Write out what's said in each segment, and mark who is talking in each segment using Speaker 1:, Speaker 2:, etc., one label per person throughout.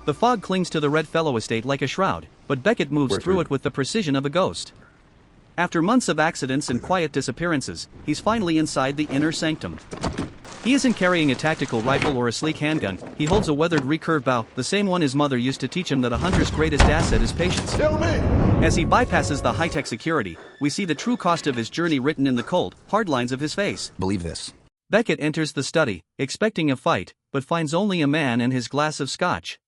Speaker 1: The fog clings to the Red Fellow estate like a shroud, but Beckett moves through it with the precision of a ghost. After months of accidents and quiet disappearances, he's finally inside the inner sanctum. He isn't carrying a tactical rifle or a sleek handgun, he holds a weathered recurve bow, the same one his mother used to teach him that a hunter's greatest asset is patience.
Speaker 2: Kill me!
Speaker 1: As he bypasses the high-tech security, we see the true cost of his journey written in the cold, hard lines of his face.
Speaker 3: Believe this.
Speaker 1: Beckett enters the study, expecting a fight, but finds only a man and his glass of scotch.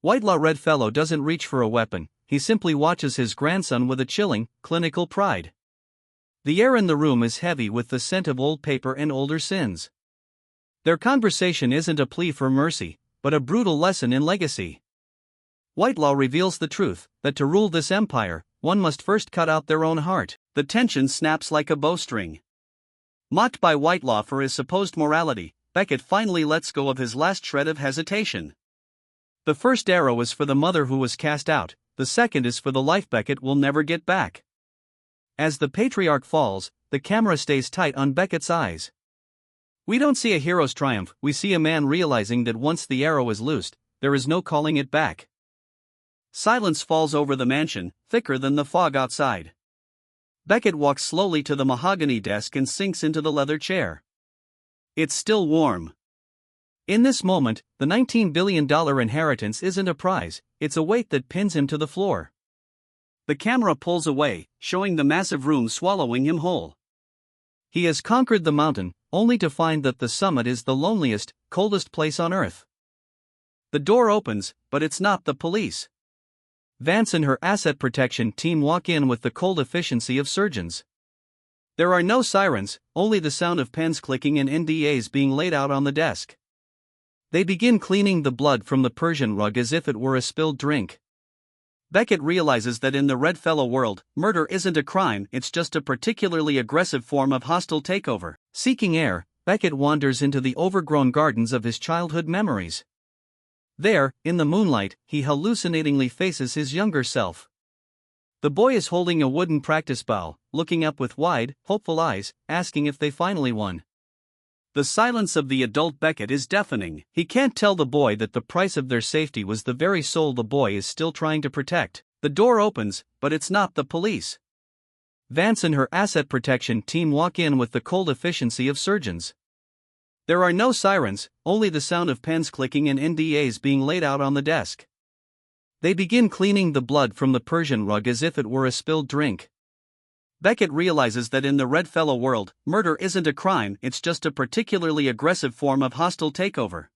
Speaker 1: Whitelaw Red Fellow doesn't reach for a weapon, he simply watches his grandson with a chilling, clinical pride. The air in the room is heavy with the scent of old paper and older sins. Their conversation isn't a plea for mercy, but a brutal lesson in legacy. Whitelaw reveals the truth, that to rule this empire, one must first cut out their own heart. The tension snaps like a bowstring. Mocked by Whitelaw for his supposed morality, Beckett finally lets go of his last shred of hesitation. The first arrow is for the mother who was cast out, the second is for the life Beckett will never get back. As the patriarch falls, the camera stays tight on Beckett's eyes. We don't see a hero's triumph, we see a man realizing that once the arrow is loosed, there is no calling it back. Silence falls over the mansion, thicker than the fog outside. Beckett walks slowly to the mahogany desk and sinks into the leather chair. It's still warm. In this moment, the $19 billion inheritance isn't a prize, it's a weight that pins him to the floor. The camera pulls away, showing the massive room swallowing him whole. He has conquered the mountain, only to find that the summit is the loneliest, coldest place on earth. The door opens, but it's not the police. Vance and her asset protection team walk in with the cold efficiency of surgeons. There are no sirens, only the sound of pens clicking and NDAs being laid out on the desk. They begin cleaning the blood from the Persian rug as if it were a spilled drink. Beckett realizes that in the Red Fellow world, murder isn't a crime, it's just a particularly aggressive form of hostile takeover. Seeking air, Beckett wanders into the overgrown gardens of his childhood memories. There, in the moonlight, he hallucinatingly faces his younger self. The boy is holding a wooden practice bow, looking up with wide, hopeful eyes, asking if they finally won. The silence of the adult Beckett is deafening. He can't tell the boy that the price of their safety was the very soul the boy is still trying to protect. The door opens, but it's not the police. Vance and her asset protection team walk in with the cold efficiency of surgeons. There are no sirens, only the sound of pens clicking and NDAs being laid out on the desk. They begin cleaning the blood from the Persian rug as if it were a spilled drink. Beckett realizes that in the Red Fellow world, murder isn't a crime, it's just a particularly aggressive form of hostile takeover.